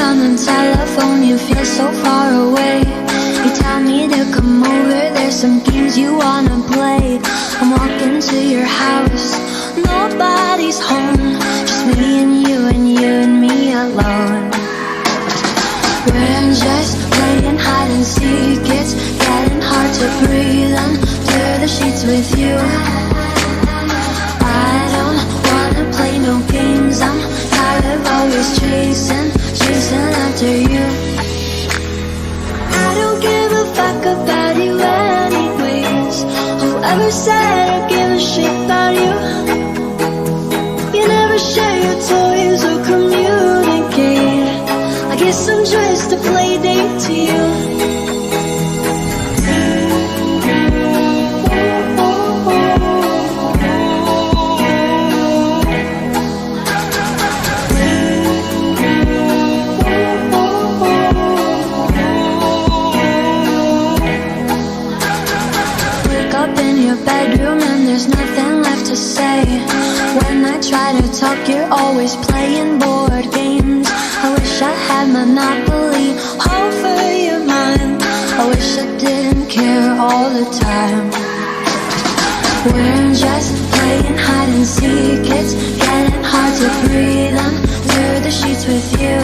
on the telephone, you feel so far away. You tell me to come over, there's some games you wanna play. I'm walking to your house, nobody's home, just me and you and me alone. We're just playing hide and seek, it's getting hard to breathe under the sheets with you. I don't wanna play no games, I'm tired of always chasing after you. I don't give a fuck about you anyways. Whoever said I give a shit about you? You never share your toys or communicate. I guess I'm just a play date to you. Bedroom and there's nothing left to say. When I try to talk, you're always playing board games. I wish I had Monopoly over your mind. I wish I didn't care all the time. We're just playing hide and seek, it's getting hard to breathe under the sheets with you.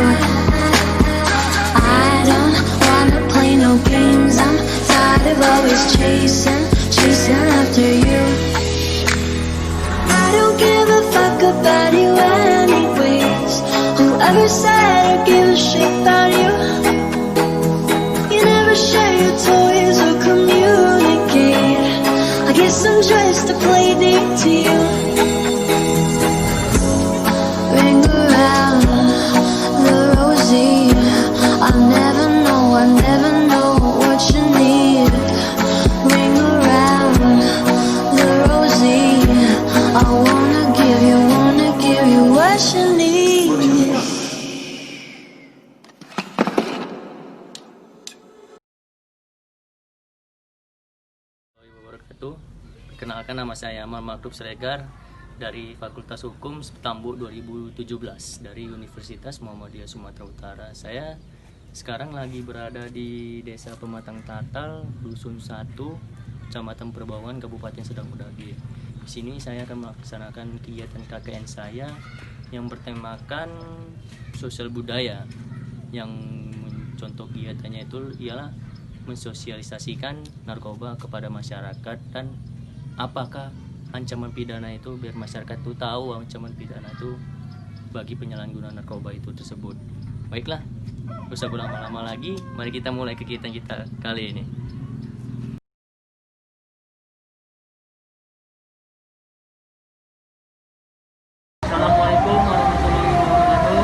I don't wanna play no games, I'm tired of always chasing after you. I don't give a fuck about you anyways. Whoever said I give a shit about you? You never share your toys or communicate. I guess I'm just a play date to you. Ring around the rosy, I'll never know what you need. Ring around the rosy, I wanna give you what you need. Wabarakatuh. Perkenalkan, nama saya Amal Makhluk Sregar dari Fakultas Hukum Tambu 2017 dari Universitas Muhammadiyah Sumatera Utara. Saya sekarang lagi berada di Desa Pematang Tatal, Dusun 1, Kecamatan Perbaungan, Kabupaten Sedang Udagi. Di sini saya akan melaksanakan kegiatan KKN saya yang bertemakan sosial budaya. Yang contoh kegiatannya itu ialah mensosialisasikan narkoba kepada masyarakat dan apakah ancaman pidana itu, biar masyarakat itu tahu ancaman pidana itu bagi penyalahgunaan narkoba itu tersebut. Baiklah, gak usah berlama-lama lagi, mari kita mulai kegiatan kita kali ini. Assalamualaikum warahmatullahi wabarakatuh.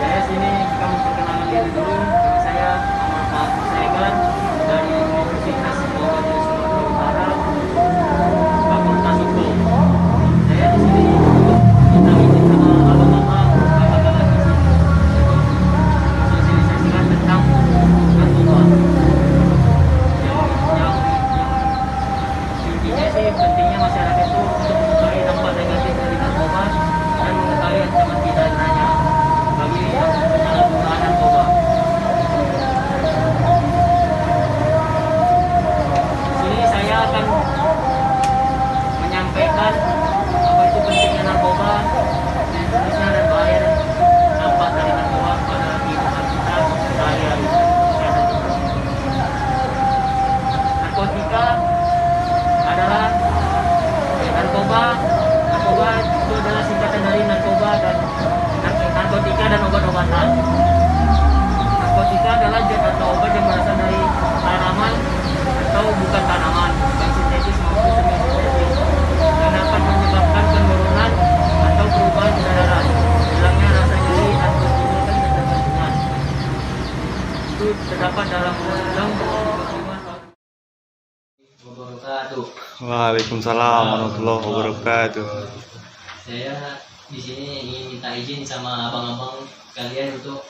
Saya sini kami perkenalan diri dulu. Saya Muhammad Sregar dari Universitas Muhammadiyah Sumatera Utara, Fakultas Hukum. Saya di sini kita ingin kenal abang-abang, kakak-kakak di sini untuk sosialisasikan tentang narkoba. Yang intinya sih pentingnya masyarakat itu untuk mengetahui dampak negatif dari narkoba dan mengetahui ancaman pidananya bagi yang penyalahgunaan narkoba. Di sini saya akan menyampaikan apa itu pentingnya narkoba, jenisnya dan bahaya dan dampak dari narkoba pada kehidupan kita sehari-hari. Narkotika adalah narkoba itu adalah singkatan dari narkoba dan narkotika dan obat-obatan. Narkotika adalah zat atau obat yang berasal dari tanaman atau bukan tanaman, baik sintetis maupun semi sintetis, yang dapat menyebabkan penurunan atau perubahan kesadaran, hilangnya rasa nyeri atau menimbulkan ketergantungan. Itu terdapat dalam Undang-Undang 25 wabarakatuh. Waalaikumsalam warahmatullahi wabarakatuh. Saya di sini ingin minta izin sama abang-abang kalian untuk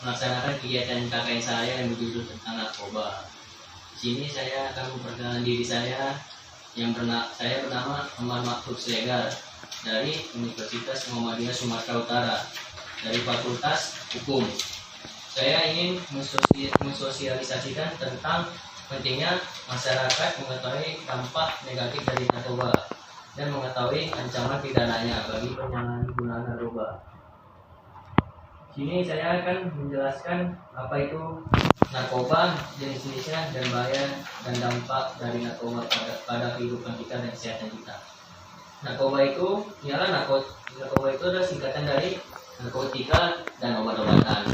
melaksanakan kegiatan KKN saya yang berjudul tentang narkoba. Di sini saya akan memperkenalkan diri saya saya bernama Amal Makhluk Sregar dari Universitas Muhammadiyah Sumatera Utara. dari Fakultas Hukum. Saya ingin mensosialisasikan tentang pentingnya masyarakat mengetahui dampak negatif dari narkoba dan mengetahui ancaman pidananya bagi penyalahgunaan narkoba. Sini saya akan menjelaskan apa itu narkoba, jenis-jenisnya, dan bahaya dan dampak dari narkoba pada kehidupan kita dan kesehatan kita. Narkoba itu adalah singkatan dari narkotika dan obat-obatan.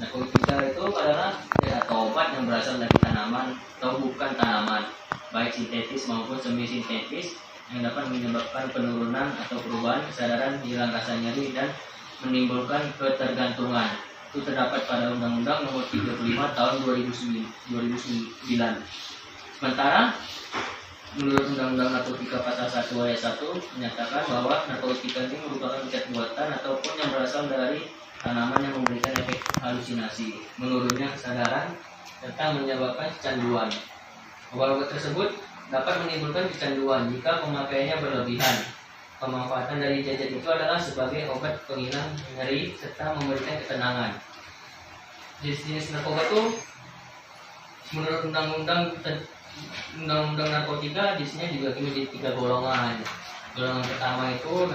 Narkotika itu adalah atau obat yang berasal dari tanaman atau bukan tanaman, baik sintetis maupun semi sintetis, yang dapat menyebabkan penurunan atau perubahan kesadaran, hilang rasa nyeri, dan menimbulkan ketergantungan. Itu terdapat pada Undang-Undang Nomor 35 Tahun 2009. Sementara menurut Undang-Undang Narkotika Pasal 1 Ayat 1 menyatakan bahwa narkotika ini merupakan zat buatan ataupun yang berasal dari tanaman yang memberikan efek halusinasi, menurunnya kesadaran, serta menyebabkan kecanduan. Obat-obat tersebut dapat menimbulkan kecanduan jika pemakaiannya berlebihan. Pemanfaatan dari zat itu adalah sebagai obat penghilang nyeri serta memberikan ketenangan. Jenis-jenis narkoba itu menurut Undang-Undang Narkotika di sini juga menjadi 3 golongan. Golongan pertama itu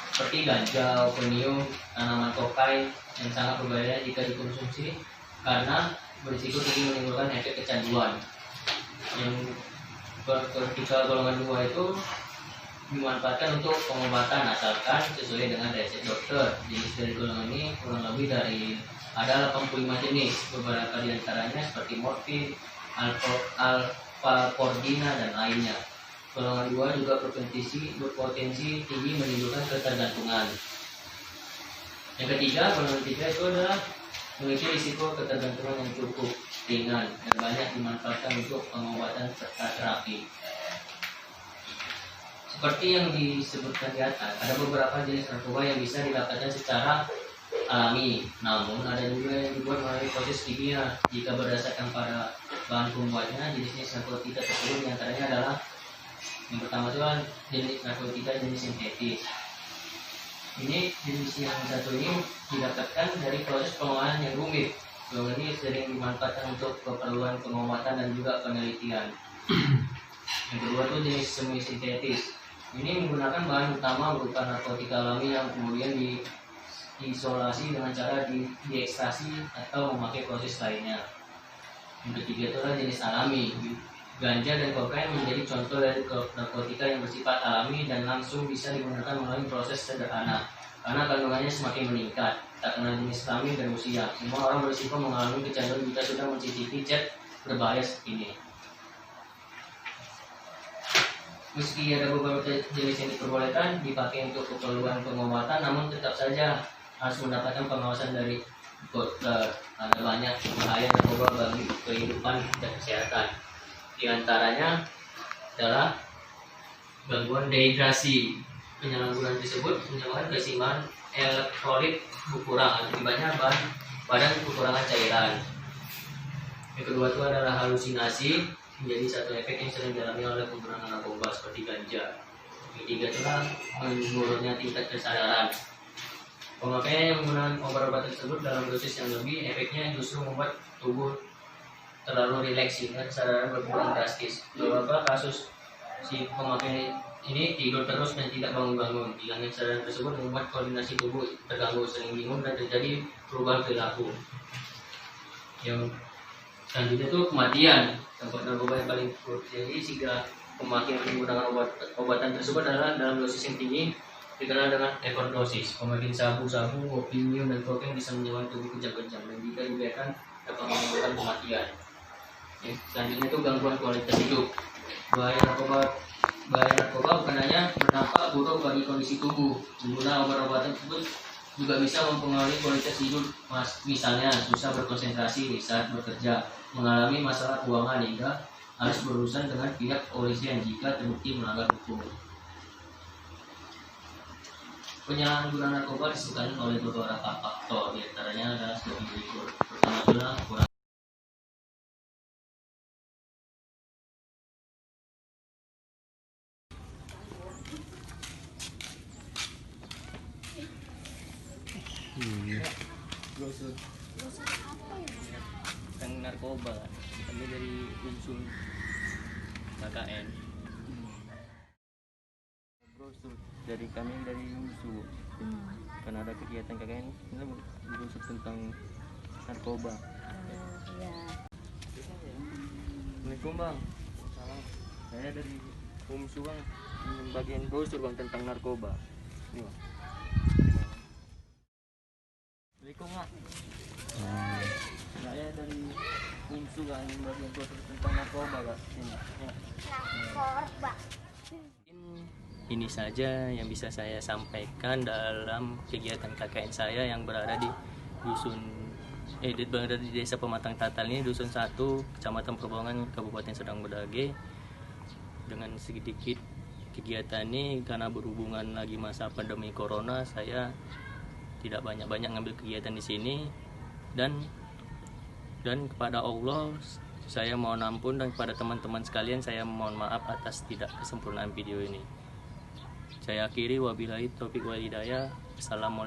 seperti ganja, opium, tanaman tokai yang sangat berbahaya jika dikonsumsi karena berisiko tinggi menimbulkan efek kecanduan. Yang ketika golongan 2 itu dimanfaatkan untuk pengobatan asalkan sesuai dengan resep dokter. Jenis dari golongan ini kurang lebih ada 85 jenis, beberapa diantaranya seperti morfin, alfapordina, dan lainnya. Golongan 2 juga berpotensi tinggi menimbulkan ketergantungan. Yang ketiga, golongan 3 itu adalah memiliki risiko ketergantungan yang cukup ringan dan banyak dimanfaatkan untuk pengobatan serta terapi. Seperti yang disebutkan di atas, ada beberapa jenis narkoba yang bisa didapatkan secara alami, namun ada juga yang dibuat melalui proses kimia. Jika berdasarkan pada bahan pembuatnya, jenis narkotika tersebut diantaranya adalah yang pertama itu jenis narkotika jenis sintetis. Ini jenis yang satu ini didapatkan dari proses pengolahan yang rumit. Golongan ini sering dimanfaatkan untuk keperluan pengobatan dan juga penelitian. Yang kedua itu jenis semi sintetis. Ini menggunakan bahan utama berupa narkotika alami yang kemudian diisolasi dengan cara diekstasi atau memakai proses lainnya. Yang ketiga itu adalah jenis alami. Ganja dan kokain menjadi contoh dari narkotika yang bersifat alami dan langsung bisa digunakan melalui proses sederhana karena kandungannya semakin meningkat, tak kenal jenis kelamin dan usia. Semua orang berisiko mengalami kecanduan jika sudah mencicipi zat berbahaya seperti ini. Meski ada beberapa jenis yang diperbolehkan dipakai untuk keperluan pengobatan, namun tetap saja harus mendapatkan pengawasan dari dokter. Ada banyak bahaya narkoba bagi kehidupan dan kesehatan. Di antaranya adalah gangguan dehidrasi. Penyalahgunaan tersebut menyebabkan keseimbangan elektrolit berkurang, akibatnya badan kekurangan cairan. Yang kedua itu adalah halusinasi, menjadi satu efek yang sering dialami oleh penggunaan narkoba seperti ganja. Yang ketiga adalah menurunnya tingkat kesadaran. Pemakaian yang menggunakan obat-obat tersebut dalam dosis yang lebih, efeknya justru membuat tubuh terlalu rileks sehingga kesadaran berkurang drastis. Beberapa kasus si pemakai ini tidur terus dan tidak bangun-bangun. Hilangnya kesadaran tersebut membuat koordinasi tubuh terganggu, sering bingung, dan terjadi perubahan perilaku. Yang selanjutnya itu kematian. Dampak narkoba yang paling terjadi jika pemakaian menggunakan obatan tersebut adalah dalam dosis yang tinggi, dikenal dengan overdosis. Pemakaian sabu-sabu, opium, dan kokain bisa menyebabkan tubuh kejang-kejang dan jika dibiarkan dapat menimbulkan kematian. Selanjutnya itu gangguan kualitas hidup. Bahaya narkoba bukan hanya berdampak buruk bagi kondisi tubuh. Pengguna obat-obatan tersebut juga bisa mempengaruhi kualitas hidup, misalnya susah berkonsentrasi saat bekerja, mengalami masalah keuangan, hingga harus berurusan dengan pihak kepolisian jika terbukti melanggar hukum. Penyalahgunaan narkoba disebabkan oleh beberapa faktor, diantaranya adalah sebagai berikut. Pertama adalah kurang Brosur tentang narkoba kan. Kami dari unsur KKN. Brosur dari kami dari unsur. Karena ada kegiatan KKN ini brosur tentang narkoba. Assalamualaikum bang. Salam. Saya dari UMSU bang, bagian brosur bang tentang narkoba. Ini bang. Assalamualaikum mak. Saya dari UMSU kan, bagian brosur tentang narkoba kak. Ini saja yang bisa saya sampaikan dalam kegiatan KKN saya yang berada di berada di Desa Pematang Tatal ini, Dusun 1, Kecamatan Perbongan, Kabupaten Sedang Bedage. Dengan sedikit kegiatan ini, karena berhubungan lagi masa pandemi corona, saya tidak banyak-banyak ngambil kegiatan di sini, dan kepada Allah saya mohon ampun, dan kepada teman-teman sekalian saya mohon maaf atas tidak kesempurnaan video ini. Saya akhiri, wabillahi taufiq wal hidayah. Assalamualaikum.